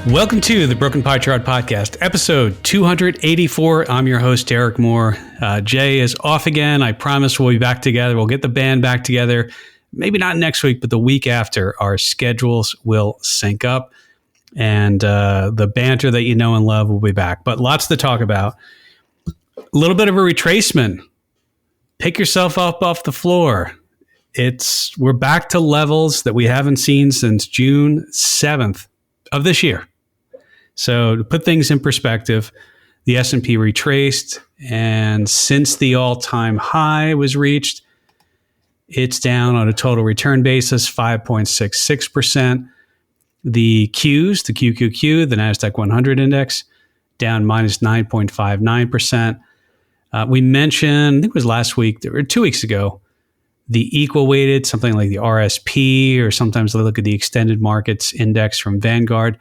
Welcome to the Broken Pie Chart Podcast, episode 284. I'm your host, Derek Moore. Jay is off again. I promise we'll be back together. We'll get the band back together. Maybe not next week, but the week after. Our schedules will sync up, and the banter that you know and love will be back. But lots to talk about. A little bit of a retracement. Pick yourself up off the floor. We're back to levels that we haven't seen since June 7th of this year. So to put things in perspective, the S&P retraced, and since the all-time high was reached, it's down on a total return basis, 5.66%. The Qs, the QQQ, the NASDAQ 100 index, down minus 9.59%. We mentioned, I think it was last week or 2 weeks ago, the equal weighted, something like the RSP, or sometimes I look at the extended markets index from Vanguard.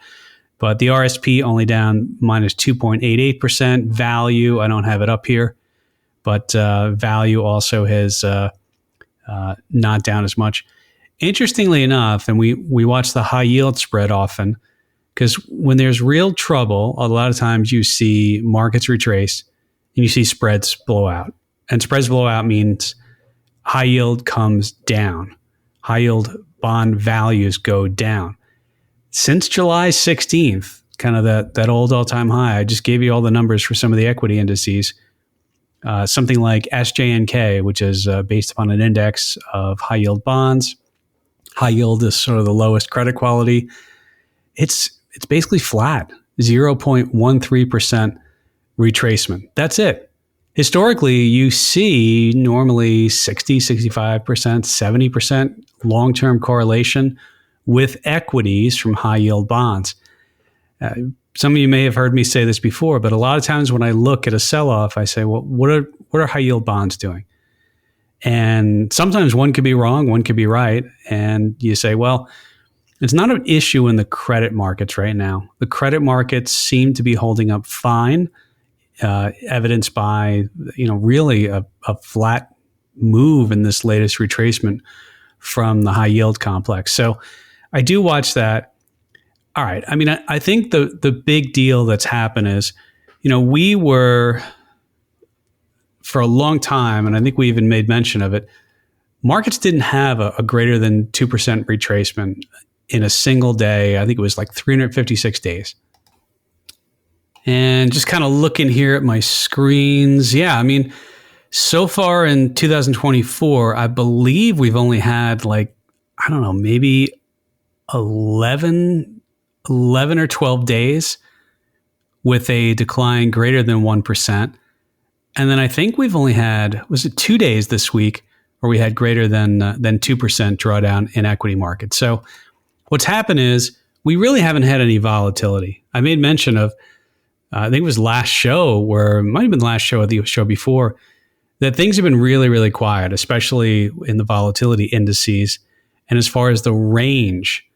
But the RSP only down minus 2.88%. Value, I don't have it up here, but value also has not down as much. Interestingly enough, and we watch the high yield spread often, because when there's real trouble, a lot of times you see markets retrace and you see spreads blow out. And spreads blow out means high yield comes down. High yield bond values go down. Since July 16th, kind of that old all-time high, I just gave you all the numbers for some of the equity indices. Something like SJNK, which is based upon an index of high-yield bonds. High yield is sort of the lowest credit quality. It's basically flat, 0.13% retracement. That's it. Historically, you see normally 60, 65%, 70% long-term correlation with equities from high yield bonds. Some of you may have heard me say this before, but a lot of times when I look at a sell-off, I say, well, what are high yield bonds doing? And sometimes one could be wrong, one could be right. And you say, well, it's not an issue in the credit markets right now. The credit markets seem to be holding up fine, evidenced by, really a flat move in this latest retracement from the high yield complex. So I do watch that. All right. I mean, I think the big deal that's happened is, we were for a long time, and I think we even made mention of it, markets didn't have a greater than 2% retracement in a single day. I think it was like 356 days. And just kind of looking here at my screens. Yeah, I mean, so far in 2024, I believe we've only had maybe 11 or 12 days with a decline greater than 1%. And then I think we've only had, 2 days this week where we had greater than 2% drawdown in equity markets. So what's happened is we really haven't had any volatility. I made mention of, I think it was last show, or it might have been the last show or the show before, that things have been really, really quiet, especially in the volatility indices. And as far as the range,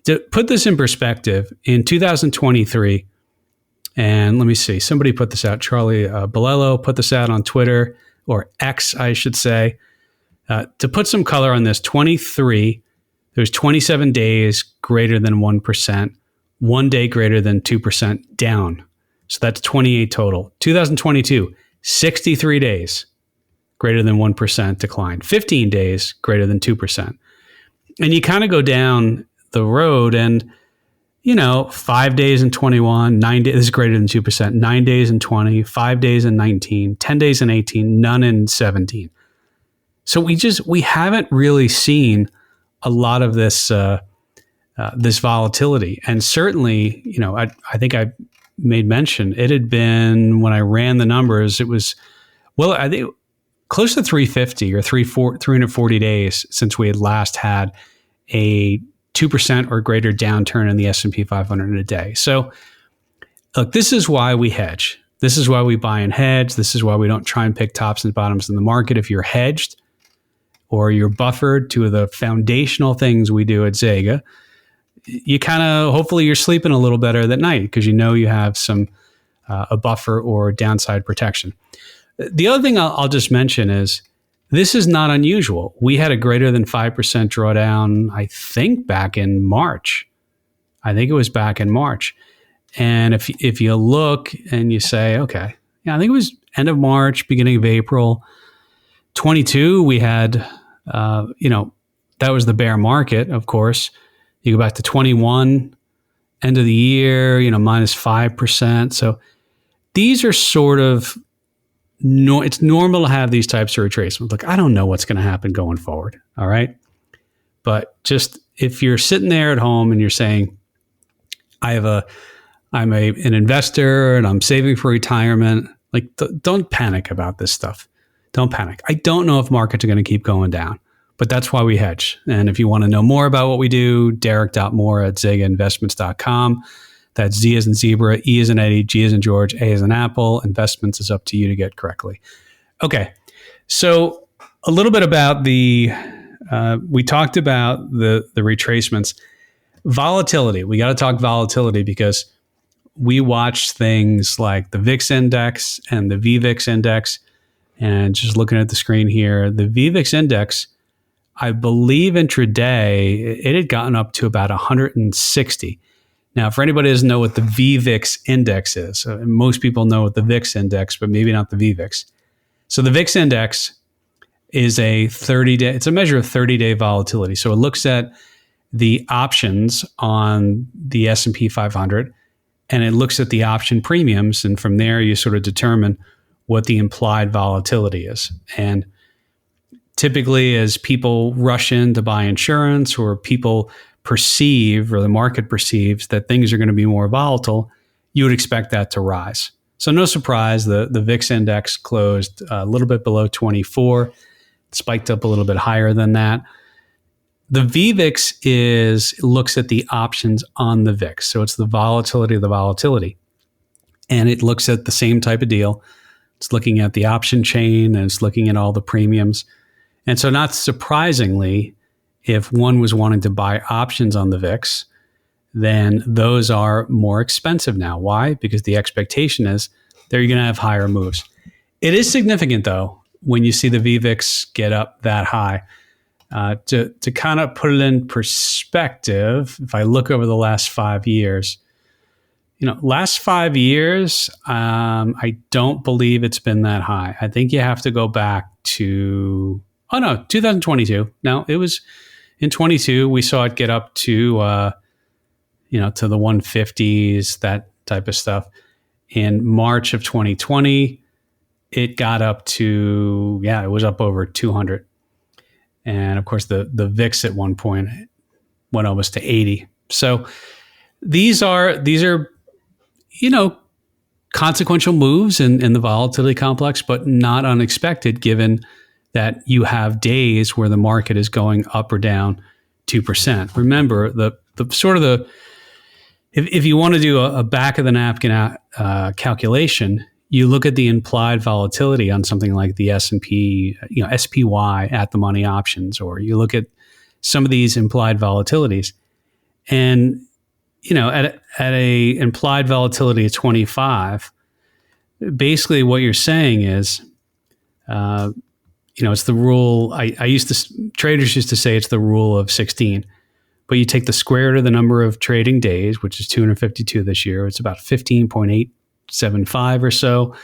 to put this in perspective, in 2023, and let me see, somebody put this out, Charlie Bolello put this out on Twitter, or X, I should say. To put some color on this, 23, there's 27 days greater than 1%, 1 day greater than 2% down. So that's 28 total. 2022, 63 days greater than 1% decline, 15 days greater than 2%. And you kind of go down the road and, 5 days in 21, 9 days, this is greater than 2%, 9 days in 20, 5 days in 19, 10 days in 18, none in 17. So we haven't really seen a lot of this, this volatility. And certainly, I think I made mention, it had been, when I ran the numbers, it was, I think close to 350 or 340 days since we had last had a 2% or greater downturn in the S&P 500 in a day. So look, this is why we hedge. This is why we buy and hedge. This is why we don't try and pick tops and bottoms in the market. If you're hedged or you're buffered, two of the foundational things we do at Zega, you kind of, hopefully you're sleeping a little better that night because you have some a buffer or downside protection. The other thing I'll just mention is this is not unusual. We had a greater than 5% drawdown, I think, back in March I think it was back in March. And if you look and you say, okay, yeah, I think it was end of March, beginning of April 22, we had, that was the bear market, of course. You go back to 21, end of the year, minus 5%. So these are sort of, it's normal to have these types of retracements. Look, I don't know what's going to happen going forward. All right. But just if you're sitting there at home and you're saying, I'm an investor and I'm saving for retirement, like don't panic about this stuff. Don't panic. I don't know if markets are going to keep going down, but that's why we hedge. And if you want to know more about what we do, derek.moore@zegainvestments.com. That's Z as in zebra, E as in Eddie, G as in George, A as in Apple. Investments is up to you to get correctly. Okay. So a little bit about we talked about the retracements. Volatility. We got to talk volatility because we watch things like the VIX index and the VVIX index. And just looking at the screen here, the VVIX index, I believe intraday, it had gotten up to about 160. Now, for anybody who doesn't know what the VVIX index is, most people know what the VIX index, but maybe not the VVIX. So the VIX index is it's a measure of 30-day volatility. So it looks at the options on the S&P 500, and it looks at the option premiums. And from there, you sort of determine what the implied volatility is. And typically, as people rush in to buy insurance, or people perceive, or the market perceives that things are going to be more volatile, you would expect that to rise. So no surprise, the VIX index closed a little bit below 24, spiked up a little bit higher than that. The VVIX looks at the options on the VIX. So it's the volatility of the volatility. And it looks at the same type of deal. It's looking at the option chain, and it's looking at all the premiums. And so not surprisingly, if one was wanting to buy options on the VIX, then those are more expensive now. Why? Because the expectation is they're going to have higher moves. It is significant, though, when you see the VVIX get up that high. To kind of put it in perspective, if I look over the last 5 years, last 5 years, I don't believe it's been that high. I think you have to go back to, 2022. No, it was in 22. We saw it get up to, to the 150s, that type of stuff. In March of 2020, it got up to, it was up over 200. And of course, the VIX at one point went almost to 80. So these are consequential moves in the volatility complex, but not unexpected, given that you have days where the market is going up or down 2%. Remember, if you want to do a back of the napkin calculation, you look at the implied volatility on something like the S&P, SPY at the money options, or you look at some of these implied volatilities, and at a implied volatility of 25, basically what you're saying is, it's the rule. Traders used to say it's the rule of 16, but you take the square root of the number of trading days, which is 252 this year. It's about 15.875 or so.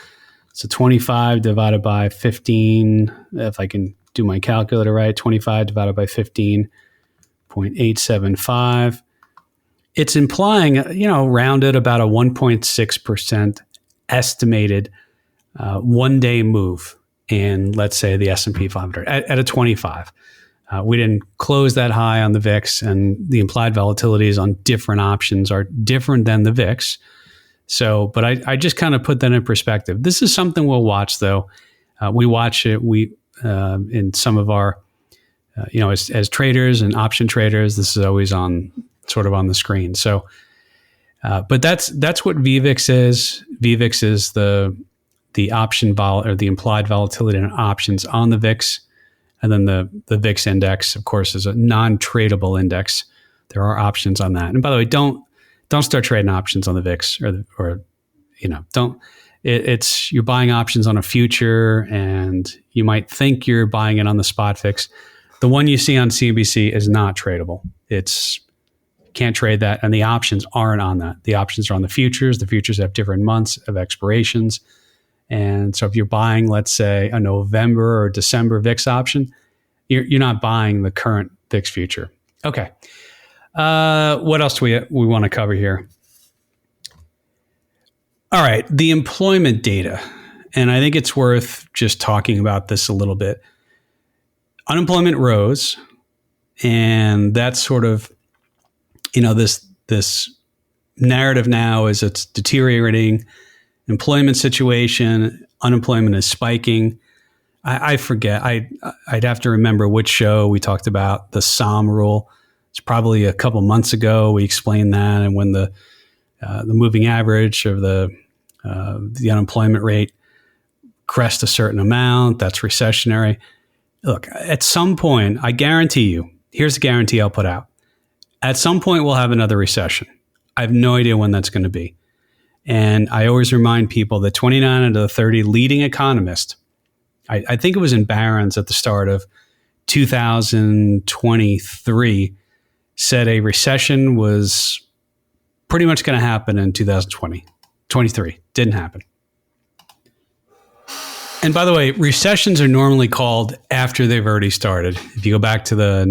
So 25 divided by 15, if I can do my calculator right, 25 divided by 15.875. It's implying, rounded about a 1.6% estimated one-day move in, let's say, the S&P 500 at a 25. We didn't close that high on the VIX, and the implied volatilities on different options are different than the VIX. So, but I just kind of put that in perspective. This is something we'll watch, though. We watch it. In some of our, as traders and option traders, this is always on the screen. So, but that's what VVIX is. VVIX is the option or the implied volatility in options on the VIX. And then the VIX index, of course, is a non-tradable index. There are options on that. And by the way, don't start trading options on the VIX you're buying options on a future, and you might think you're buying it on the spot VIX. The one you see on CNBC is not tradable. It's Can't trade that. And the options aren't on that. The options are on the futures. The futures have different months of expirations. And so if you're buying, let's say, a November or December VIX option, you're not buying the current VIX future. Okay. What else do we want to cover here? All right. The employment data. And I think it's worth just talking about this a little bit. Unemployment rose, and that's sort of, this narrative now is it's deteriorating employment situation. Unemployment is spiking. I forget. I'd have to remember which show we talked about the SOM rule. It's probably a couple months ago. We explained that, and when the moving average of the unemployment rate crest a certain amount, that's recessionary. Look, at some point, I guarantee you, here's the guarantee I'll put out. At some point, we'll have another recession. I have no idea when that's going to be. And I always remind people that 29 out of the 30 leading economists, I think it was in Barron's at the start of 2023, said a recession was pretty much going to happen in 2023. Didn't happen. And by the way, recessions are normally called after they've already started. If you go back to the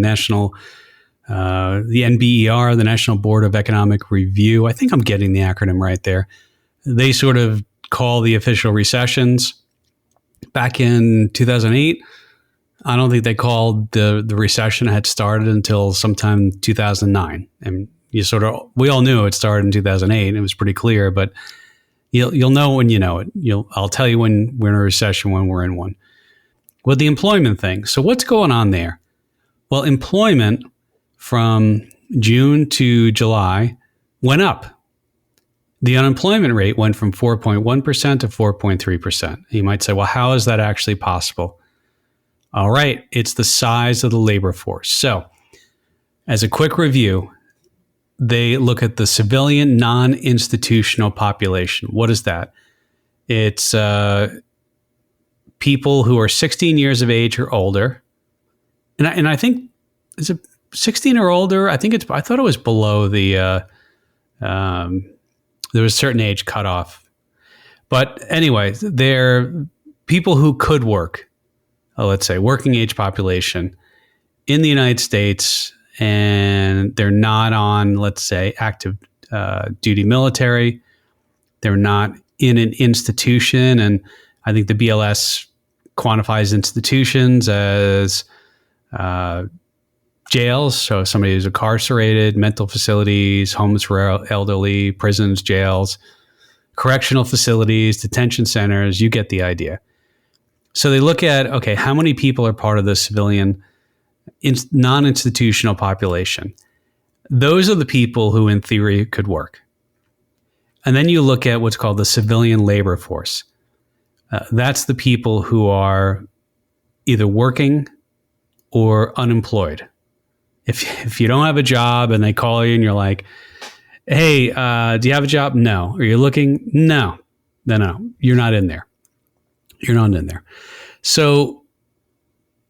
NBER, the National Board of Economic Review, I think I'm getting the acronym right there. They sort of call the official recessions. Back in 2008, I don't think they called the recession had started until sometime 2009. And we all knew it started in 2008. And it was pretty clear, but you'll know when you know it. I'll tell you when we're in a recession, when we're in one. Well, the employment thing. So what's going on there? Well, employment from June to July went up. The unemployment rate went from 4.1% to 4.3%. You might say, well, how is that actually possible? All right, it's the size of the labor force. So as a quick review, they look at the civilian non-institutional population. What is that? It's people who are 16 years of age or older. And I think, is it 16 or older? I thought it was below the, there was a certain age cutoff. But anyway, they're people who could work, let's say working age population in the United States, and they're not on, let's say, active duty military. They're not in an institution. And I think the BLS quantifies institutions as jails. So somebody who's incarcerated, mental facilities, homes for elderly, prisons, jails, correctional facilities, detention centers. You get the idea. So they look at, okay, how many people are part of the civilian non-institutional population? Those are the people who in theory could work. And then you look at what's called the civilian labor force. That's the people who are either working or unemployed. If you don't have a job and they call you and you're like, hey, do you have a job? No. Are you looking? No. No. You're not in there. You're not in there. So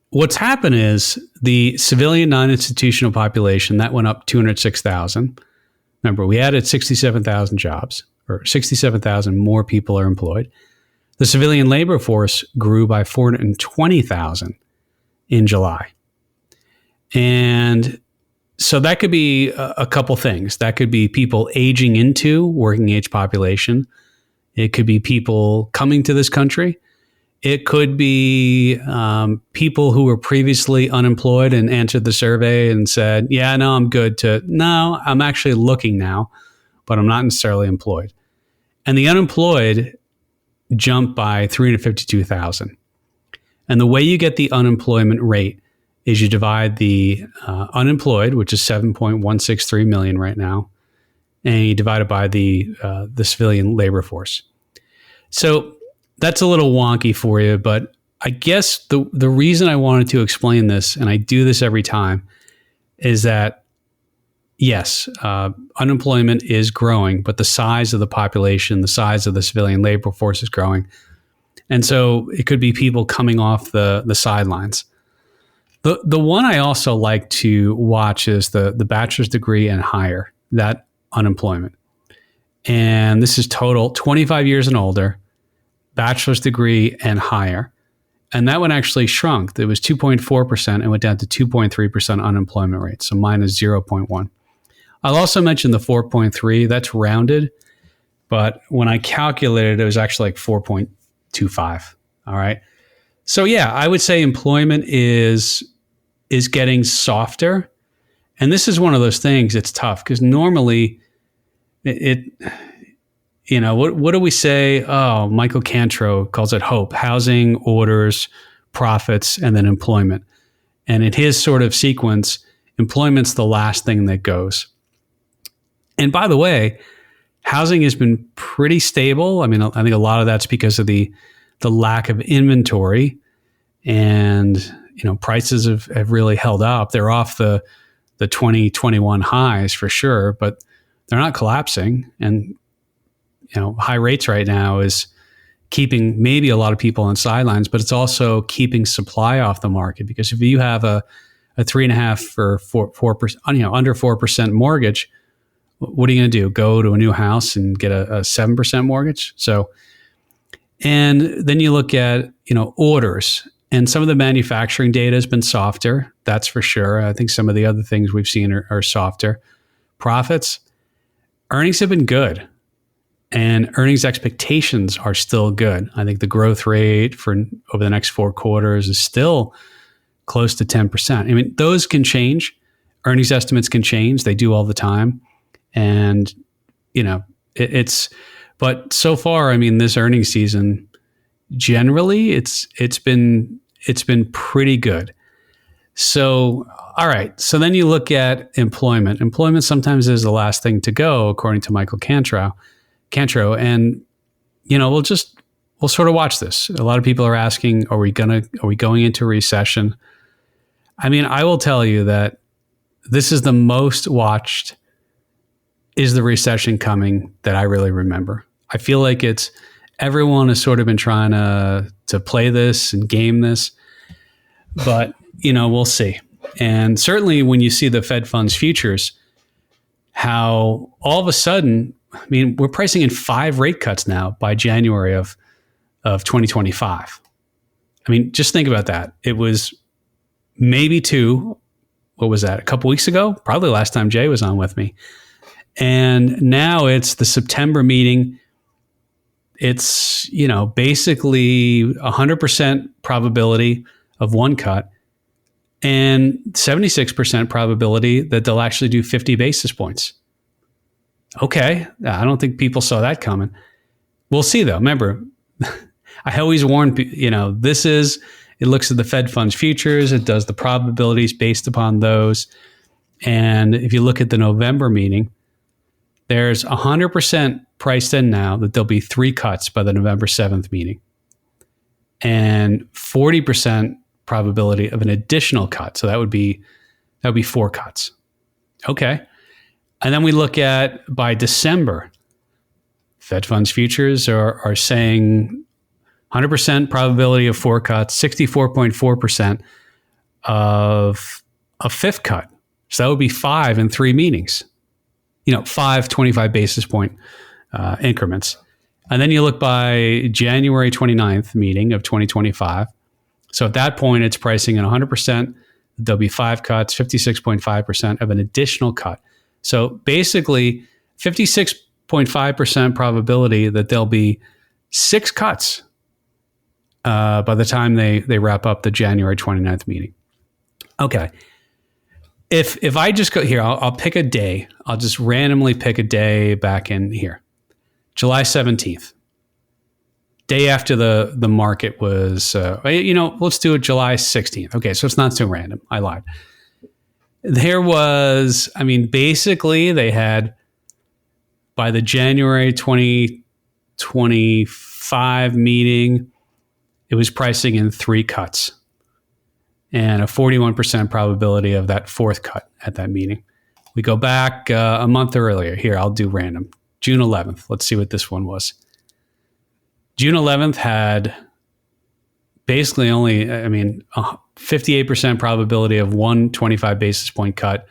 what's happened is the civilian non-institutional population, that went up 206,000. Remember, we added 67,000 jobs, or 67,000 more people are employed. The civilian labor force grew by 420,000 in July. And so that could be a couple things. That could be people aging into working age population. It could be people coming to this country. It could be people who were previously unemployed and answered the survey and said, yeah, no, I'm good, to, no, I'm actually looking now, but I'm not necessarily employed. And the unemployed jumped by 352,000. And the way you get the unemployment rate is you divide the unemployed, which is 7.163 million right now, and you divide it by the civilian labor force. So that's a little wonky for you, but I guess the reason I wanted to explain this, and I do this every time, is that yes, unemployment is growing, but the size of the population, the size of the civilian labor force is growing. And so it could be people coming off the sidelines. The one I also like to watch is the bachelor's degree and higher, that unemployment. And this is total 25 years and older, bachelor's degree and higher. And that one actually shrunk. It was 2.4% and went down to 2.3% unemployment rate, so minus 0.1. I'll also mention the 4.3. That's rounded, but when I calculated, it was actually like 4.25. All right. So yeah, I would say employment is getting softer. And this is one of those things, it's tough because normally it what do we say? Oh, Michael Cantro calls it hope, housing, orders, profits, and then employment. And in his sort of sequence, employment's the last thing that goes. And by the way, housing has been pretty stable. I mean, I think a lot of that's because of the lack of inventory, and prices have really held up. They're off the 2021 highs for sure, but they're not collapsing. And high rates right now is keeping maybe a lot of people on sidelines, but it's also keeping supply off the market, because if you have a 3.5 or 4%, under 4% mortgage, what are you going to do? Go to a new house and get a 7% mortgage? So, and then you look at, orders, and some of the manufacturing data has been softer. That's for sure. I think some of the other things we've seen are softer. Profits, earnings have been good, and earnings expectations are still good. I think the growth rate for over the next 4 quarters is still close to 10%. I mean, those can change. Earnings estimates can change. They do all the time. And, but so far, I mean, this earnings season, generally it's been pretty good. So, all right. So then you look at employment. Employment sometimes is the last thing to go, according to Michael Cantro. And, we'll sort of watch this. A lot of people are asking, are we going into a recession? I mean, I will tell you that this is the most watched, is the recession coming, that I really remember. I feel like everyone has sort of been trying to play this and game this, but we'll see. And certainly when you see the Fed funds futures, how all of a sudden, I mean, we're pricing in 5 rate cuts now by January of 2025. I mean, just think about that. It was maybe 2. What was that? A couple weeks ago? Probably last time Jay was on with me. And now it's the September meeting. It's, basically 100% probability of 1 cut and 76% probability that they'll actually do 50 basis points. Okay. I don't think people saw that coming. We'll see though. Remember, I always warn people, it looks at the Fed funds futures. It does the probabilities based upon those. And if you look at the November meeting, there's 100% priced in now that there'll be 3 cuts by the November 7th meeting, and 40% probability of an additional cut. So that would be 4 cuts. Okay. And then we look at by December, Fed funds futures are saying 100% probability of 4 cuts, 64.4% of a 5th cut. So that would be 5 in 3 meetings. 5 25 basis point increments. And then you look by January 29th meeting of 2025. So at that point, it's pricing in 100%. There'll be 5 cuts, 56.5% of an additional cut. So basically 56.5% probability that there'll be 6 cuts by the time they wrap up the January 29th meeting. Okay. If I just go here, I'll pick a day. I'll just randomly pick a day back in here. July 17th. Day after the market was, let's do it July 16th. Okay, so it's not so random. I lied. There was, basically they had, by the January 2025 meeting, it was pricing in 3 cuts and a 41% probability of that 4th cut at that meeting. We go back a month earlier. Here, I'll do random. June 11th. Let's see what this one was. June 11th had basically only, 58% probability of one 25 basis point cut.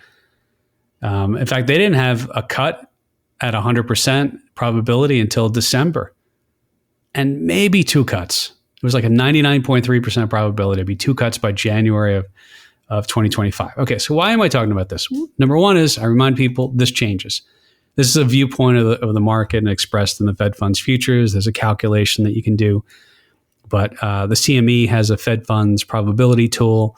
In fact, they didn't have a cut at 100% probability until December, and maybe two cuts. It was like a 99.3% probability to be two cuts by January of 2025. Okay, so why am I talking about this? Number one is I remind people this changes. This is a viewpoint of the market and expressed in the Fed funds futures. There's a calculation that you can do. But the CME has a Fed funds probability tool.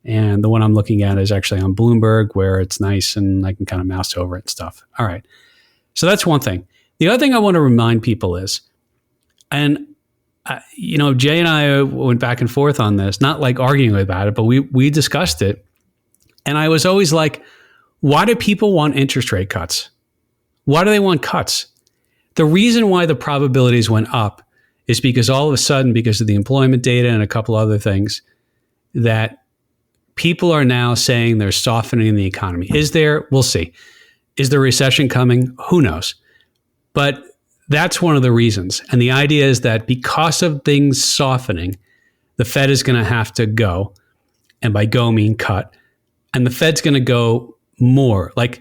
And the one I'm looking at is actually on Bloomberg, where it's nice and I can kind of mouse over it and stuff. All right. So that's one thing. The other thing I want to remind people is, and Jay and I went back and forth on this, not like arguing about it, but we discussed it. And I was always like, why do people want interest rate cuts? Why do they want cuts? The reason why the probabilities went up is because all of a sudden, because of the employment data and a couple other things, that people are now saying there's softening in the economy. Is there? We'll see. Is there a recession coming? Who knows? But that's one of the reasons. And the idea is that because of things softening, the Fed is going to have to go. And by go, I mean cut. And the Fed's going to go more, like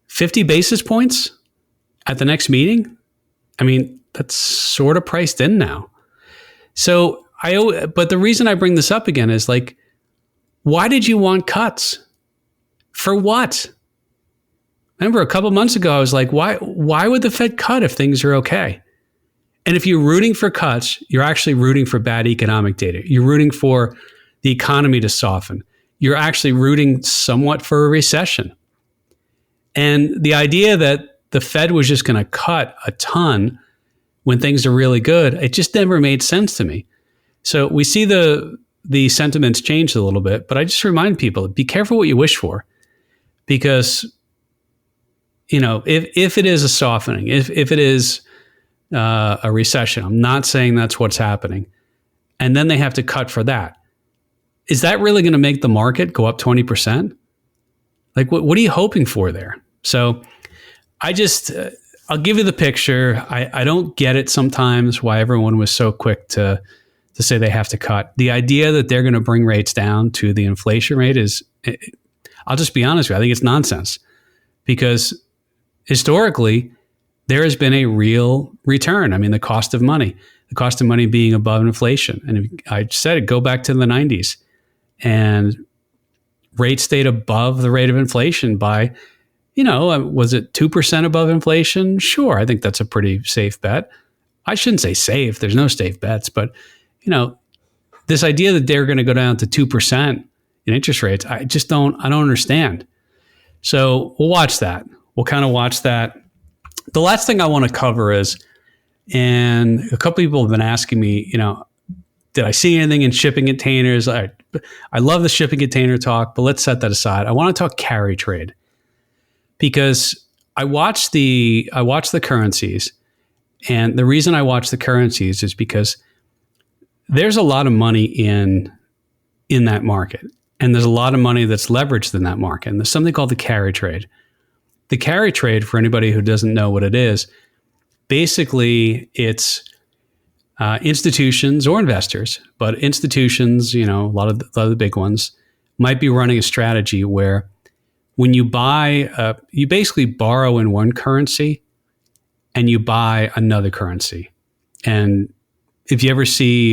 50 basis points at the next meeting. I mean, that's sort of priced in now. So but the reason I bring this up again is like, why did you want cuts? For what? Remember a couple months ago, I was like, why would the Fed cut if things are okay? And if you're rooting for cuts, you're actually rooting for bad economic data. You're rooting for the economy to soften. You're actually rooting somewhat for a recession. And the idea that the Fed was just going to cut a ton when things are really good, it just never made sense to me. So we see the sentiments changed a little bit, but I just remind people, be careful what you wish for, because if it is a softening, if it is a recession, I'm not saying that's what's happening, and then they have to cut for that. Is that really going to make the market go up 20%? Like, what are you hoping for there? So I'll give you the picture. I don't get it sometimes why everyone was so quick to say they have to cut. The idea that they're going to bring rates down to the inflation rate I'll just be honest with you, I think it's nonsense, because historically there has been a real return. I mean, the cost of money being above inflation. And I said it, go back to the 90s, and rates stayed above the rate of inflation by, was it 2% above inflation? Sure. I think that's a pretty safe bet. I shouldn't say safe. There's no safe bets, but this idea that they're going to go down to 2% in interest rates, I don't understand. So we'll watch that. We'll kind of watch that. The last thing I want to cover is, and a couple people have been asking me, did I see anything in shipping containers? I love the shipping container talk, but let's set that aside. I want to talk carry trade, because I watch the currencies, and the reason I watch the currencies is because there's a lot of money in that market, and there's a lot of money that's leveraged in that market. And there's something called the carry trade. The carry trade, for anybody who doesn't know what it is, basically it's institutions or investors, but institutions, a lot of the big ones, might be running a strategy where when you buy, you basically borrow in one currency and you buy another currency. And if you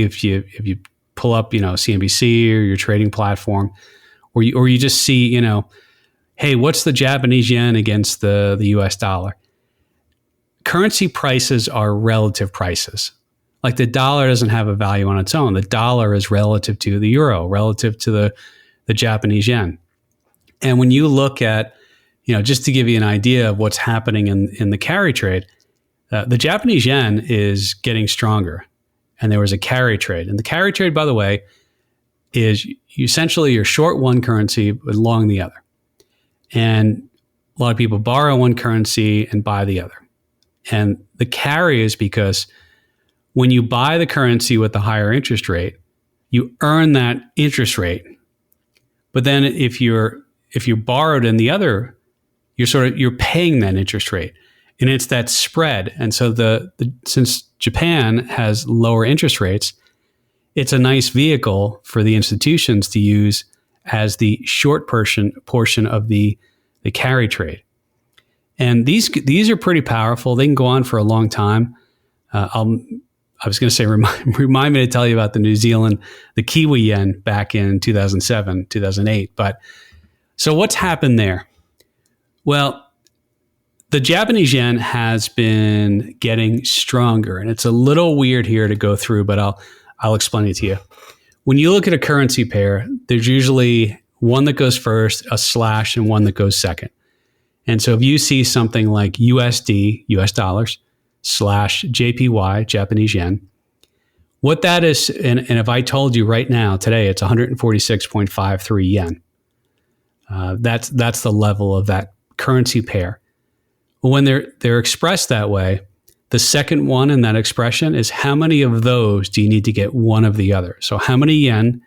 if you pull up, CNBC or your trading platform, or you just see, hey, what's the Japanese yen against the US dollar? Currency prices are relative prices. Like the dollar doesn't have a value on its own. The dollar is relative to the euro, relative to the Japanese yen. And when you look at, just to give you an idea of what's happening in the carry trade, the Japanese yen is getting stronger. And there was a carry trade. And the carry trade, by the way, is essentially you're short one currency but long the other. And a lot of people borrow one currency and buy the other. And the carry is because when you buy the currency with the higher interest rate, you earn that interest rate. But then if you're borrowed in the other, you're paying that interest rate. And it's that spread. And so since Japan has lower interest rates, it's a nice vehicle for the institutions to use as the short portion of the carry trade. And these are pretty powerful. They can go on for a long time. I was going to say, remind me to tell you about the New Zealand, the Kiwi yen back in 2007, 2008. But so what's happened there? Well, the Japanese yen has been getting stronger, and it's a little weird here to go through, but I'll explain it to you. When you look at a currency pair, there's usually one that goes first, a slash, and one that goes second. And so if you see something like USD, US dollars, slash JPY, Japanese yen, what that is, and if I told you right now, today, it's 146.53 yen. That's the level of that currency pair. When they're expressed that way, the second one in that expression is how many of those do you need to get one of the other? So how many yen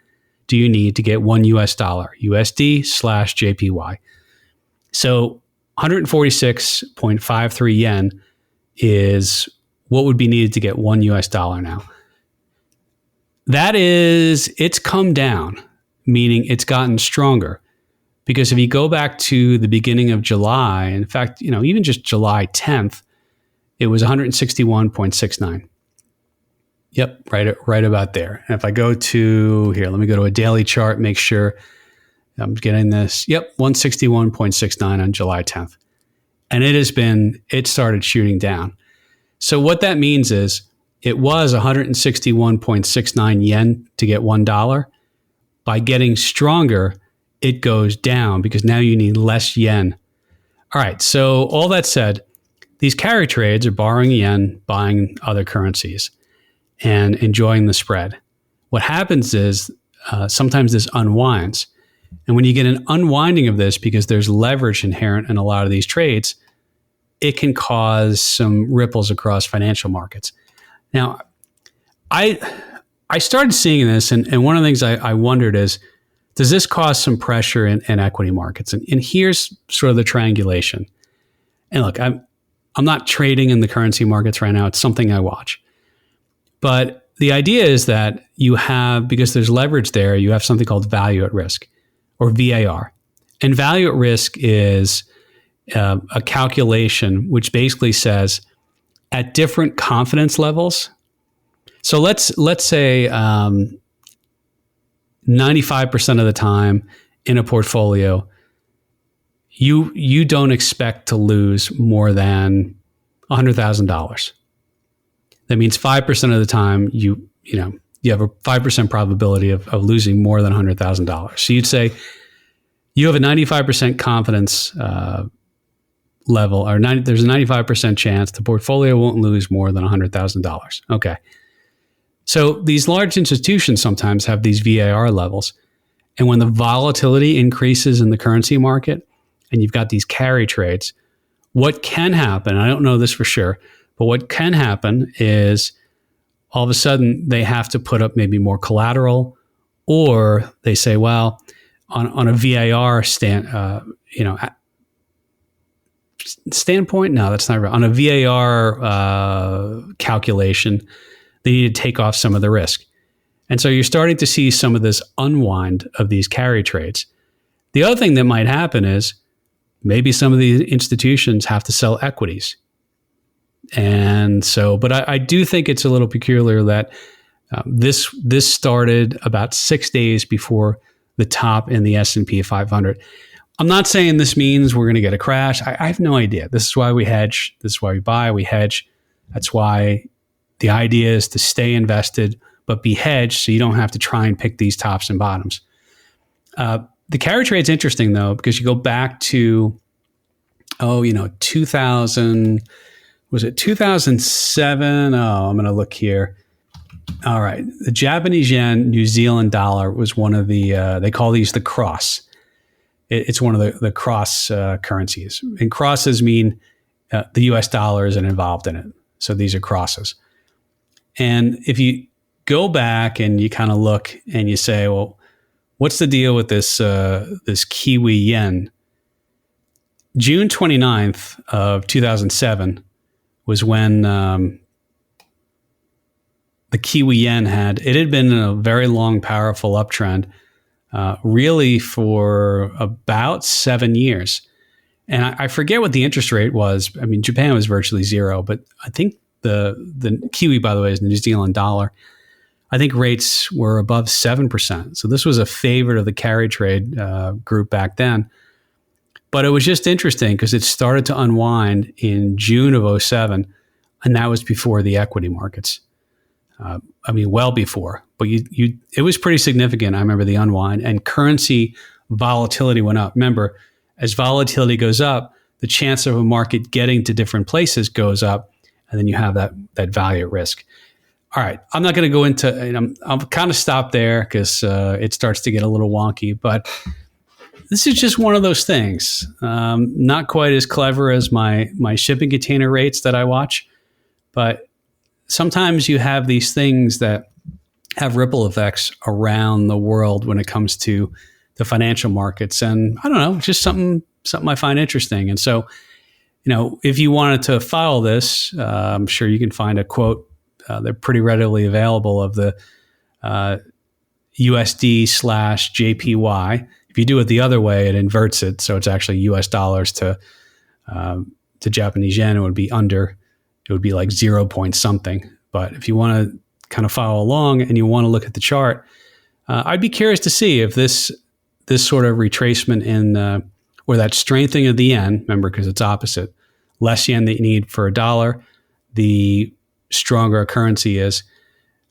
do you need to get one US dollar, USD slash JPY? So 146.53 yen is what would be needed to get one US dollar now. It's come down, meaning it's gotten stronger. Because if you go back to the beginning of July, in fact, even just July 10th, it was 161.69. Yep, right about there. And if I go to here, let me go to a daily chart, make sure I'm getting this. Yep, 161.69 on July 10th. And it started shooting down. So what that means is it was 161.69 yen to get $1. By getting stronger, it goes down because now you need less yen. All right, so all that said, these carry trades are borrowing yen, buying other currencies, and enjoying the spread. What happens is sometimes this unwinds. And when you get an unwinding of this, because there's leverage inherent in a lot of these trades, it can cause some ripples across financial markets. Now, I started seeing this, and one of the things I wondered is, does this cause some pressure in equity markets? And here's sort of the triangulation. And look, I'm not trading in the currency markets right now. It's something I watch. But the idea is that you have, because there's leverage there, you have something called value at risk, or VAR. And value at risk is a calculation which basically says at different confidence levels. So let's say 95% of the time in a portfolio, you don't expect to lose more than $100,000. That means 5% of the time you have a 5% probability of losing more than $100,000. So you'd say you have a 95% confidence level, or there's a 95% chance the portfolio won't lose more than $100,000. Okay. So these large institutions sometimes have these VAR levels. And when the volatility increases in the currency market and you've got these carry trades, what can happen, I don't know this for sure, but what can happen is all of a sudden they have to put up maybe more collateral, or they say, well, on a VAR standpoint, no, that's not right. On a VAR calculation, they need to take off some of the risk. And so you're starting to see some of this unwind of these carry trades. The other thing that might happen is maybe some of these institutions have to sell equities. And so, but I do think it's a little peculiar that this started about 6 days before the top in the S&P 500. I'm not saying this means we're going to get a crash. I have no idea. This is why we hedge. This is why we buy. We hedge. That's why the idea is to stay invested, but be hedged so you don't have to try and pick these tops and bottoms. The carry trade's interesting, though, because you go back to, 2000, was it 2007? Oh, I'm going to look here. All right. The Japanese yen, New Zealand dollar was one of the, they call these the cross. It's one of the cross currencies. And crosses mean the US dollar isn't involved in it. So these are crosses. And if you go back and you kind of look and you say, well, what's the deal with this Kiwi yen? June 29th of 2007 was when the Kiwi yen had been in a very long, powerful uptrend, really for about 7 years. And I forget what the interest rate was. I mean, Japan was virtually zero, but I think the Kiwi, by the way, is the New Zealand dollar. I think rates were above 7%. So this was a favorite of the carry trade group back then. But it was just interesting because it started to unwind in June of '07, and that was before the equity markets. I mean, well before. But it was pretty significant. I remember the unwind, and currency volatility went up. Remember, as volatility goes up, the chance of a market getting to different places goes up, and then you have that value at risk. All right, I'm not going to go into. I'll kind of stop there because it starts to get a little wonky. But this is just one of those things. Not quite as clever as my shipping container rates that I watch, but sometimes you have these things that have ripple effects around the world when it comes to the financial markets. And I don't know, just something I find interesting. And so, if you wanted to follow this, I'm sure you can find a quote. They're pretty readily available of the USD/JPY. If you do it the other way, it inverts it. So it's actually US dollars to Japanese yen. It would be like 0 point something. But if you want to kind of follow along and you want to look at the chart, I'd be curious to see if this sort of retracement or that strengthening of the yen, remember, because it's opposite, less yen that you need for a dollar, the stronger a currency is.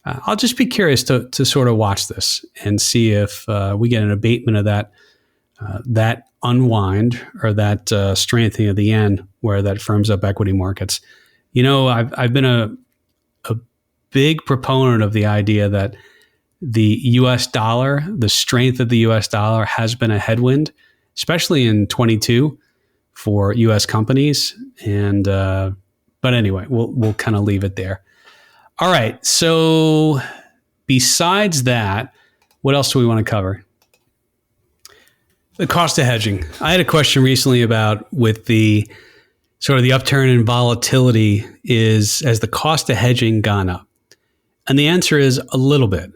I'll just be curious to sort of watch this and see if we get an abatement of that unwind or that strengthening of the yen where that firms up equity markets. I've been a big proponent of the idea that the U.S. dollar, the strength of the U.S. dollar has been a headwind, especially in 22 for U.S. companies. And but anyway, we'll kind of leave it there. All right. So besides that, what else do we want to cover? The cost of hedging. I had a question recently about with the sort of the upturn in volatility has the cost of hedging gone up? And the answer is a little bit.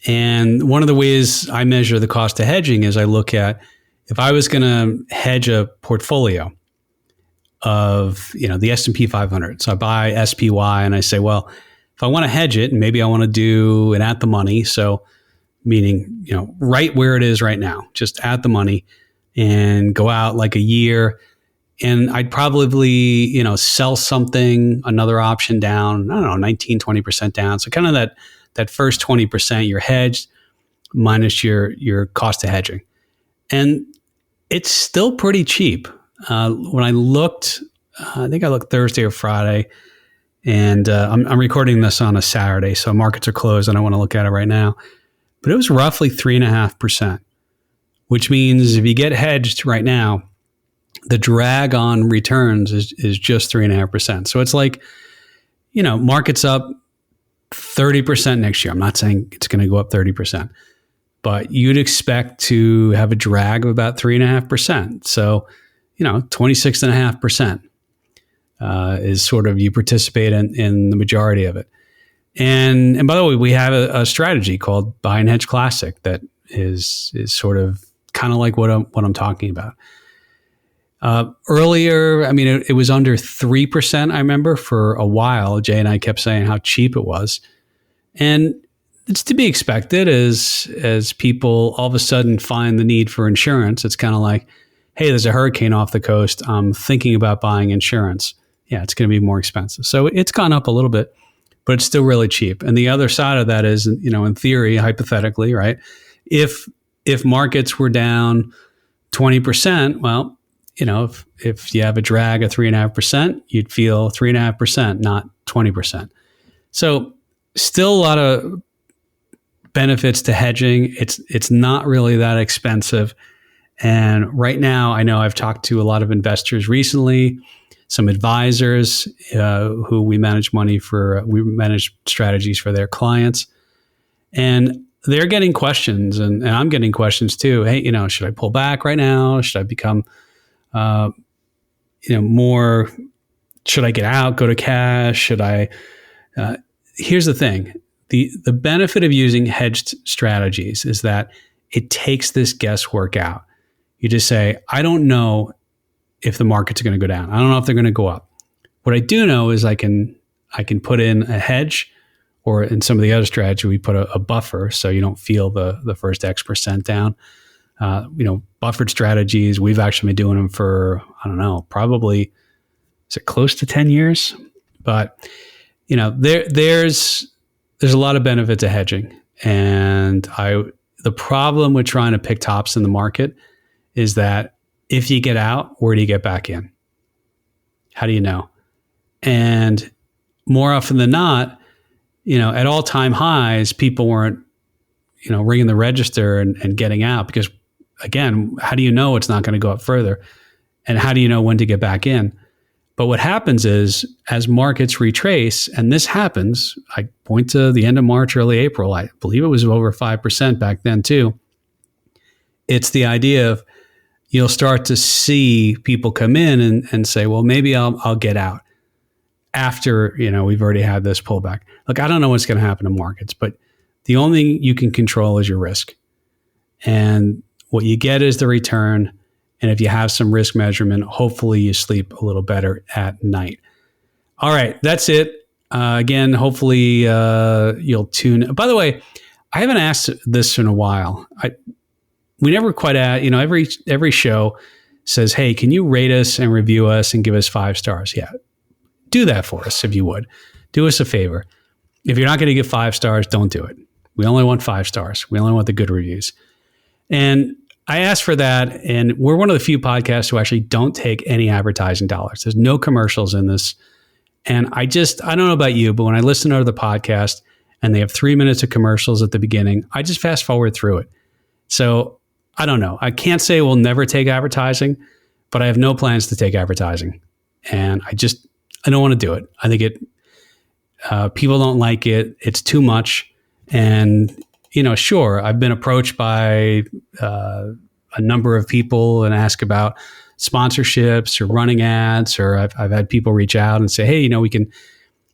And one of the ways I measure the cost of hedging is I look at if I was going to hedge a portfolio of, the S&P 500. So I buy SPY and I say, well, if I want to hedge it, and maybe I want to do it at the money. So meaning, right where it is right now, just at the money and go out like a year. And I'd probably, sell something, another option down, I don't know, 19, 20% down. So kind of that first 20% you're hedged minus your cost of hedging. And it's still pretty cheap. When I looked, I think I looked Thursday or Friday, and I'm recording this on a Saturday, so markets are closed. I don't want to look at it right now. But it was roughly 3.5%, which means if you get hedged right now, the drag on returns is just 3.5%. So it's like, markets up 30% next year. I'm not saying it's going to go up 30%, but you'd expect to have a drag of about 3.5%. So, 26.5% is sort of you participate in the majority of it. And by the way, we have a strategy called Buy and Hedge Classic that is sort of kind of like what I'm talking about. Earlier, I mean, it was under 3%. I remember for a while, Jay and I kept saying how cheap it was. And it's to be expected as people all of a sudden find the need for insurance. It's kind of like, hey, there's a hurricane off the coast. I'm thinking about buying insurance. Yeah, it's going to be more expensive. So it's gone up a little bit, but it's still really cheap. And the other side of that is, in theory, hypothetically, right? If markets were down 20%, well, if you have a drag of 3.5%, you'd feel 3.5%, not 20%. So still a lot of benefits to hedging. It's not really that expensive. And right now, I know I've talked to a lot of investors recently, some advisors who we manage strategies for their clients. And they're getting questions, and I'm getting questions too. Hey, should I pull back right now? Should I become, more, should I get out, go to cash? Should I, here's the thing. The benefit of using hedged strategies is that it takes this guesswork out. You just say, I don't know if the markets are going to go down. I don't know if they're going to go up. What I do know is I can put in a hedge, or in some of the other strategy, we put a buffer so you don't feel the first X% down. Buffered strategies, we've actually been doing them for, I don't know, probably, is it close to 10 years? But, there's a lot of benefit to hedging. And the problem with trying to pick tops in the market is that if you get out, where do you get back in? How do you know? And more often than not, at all-time highs, people weren't, ringing the register and getting out because, again, how do you know it's not going to go up further? And how do you know when to get back in? But what happens is, as markets retrace, and this happens, I point to the end of March, early April, I believe it was over 5% back then too. It's the idea of you'll start to see people come in and say, well, maybe I'll get out after, we've already had this pullback. Look, I don't know what's going to happen to markets, but the only thing you can control is your risk. And what you get is the return. And if you have some risk measurement, hopefully you sleep a little better at night. All right, that's it. Again, hopefully you'll tune. By the way, I haven't asked this in a while. We never quite ask, every show says, hey, can you rate us and review us and give us 5 stars? Yeah, do that for us if you would. Do us a favor. If you're not going to give 5 stars, don't do it. We only want 5 stars. We only want the good reviews. And I asked for that, and we're one of the few podcasts who actually don't take any advertising dollars. There's no commercials in this. And I don't know about you, but when I listen to the podcast and they have 3 minutes of commercials at the beginning, I just fast forward through it. So I don't know. I can't say we'll never take advertising, but I have no plans to take advertising. And I don't want to do it. I think people don't like it. It's too much. And sure, I've been approached by a number of people and ask about sponsorships or running ads, or I've had people reach out and say, hey,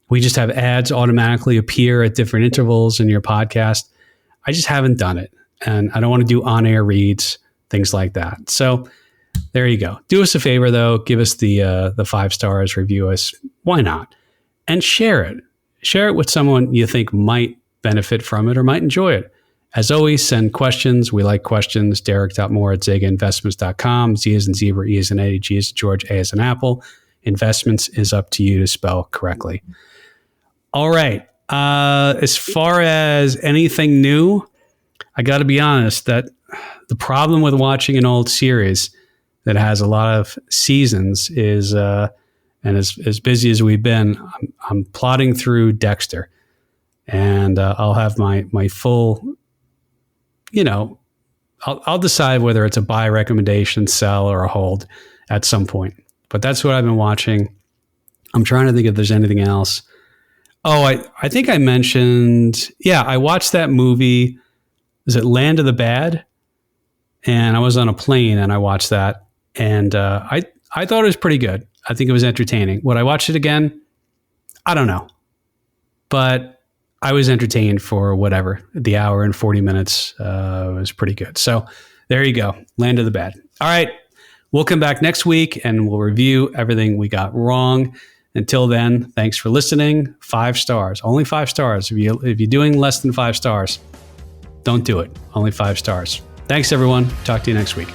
we just have ads automatically appear at different intervals in your podcast. I just haven't done it. And I don't want to do on-air reads, things like that. So there you go. Do us a favor, though. Give us the 5 stars, review us. Why not? And share it. Share it with someone you think might benefit from it or might enjoy it. As always, send questions. We like questions. Derek.moore@zegainvestments.com. Z as in zebra, E as in Eddie, G as in George, A as in Apple. Investments is up to you to spell correctly. All right. As far as anything new, I got to be honest that the problem with watching an old series that has a lot of seasons is, and as busy as we've been, I'm plodding through Dexter. And I'll have my full, I'll decide whether it's a buy recommendation, sell, or a hold at some point. But that's what I've been watching. I'm trying to think if there's anything else. Oh, I think I mentioned, I watched that movie. Is it Land of the Bad? And I was on a plane and I watched that. And I thought it was pretty good. I think it was entertaining. Would I watch it again? I don't know. But I was entertained for whatever. The hour and 40 minutes was pretty good. So there you go. Land of the Bad. All right. We'll come back next week and we'll review everything we got wrong. Until then, thanks for listening. 5 stars. Only 5 stars. If you're doing less than 5 stars, don't do it. Only 5 stars. Thanks, everyone. Talk to you next week.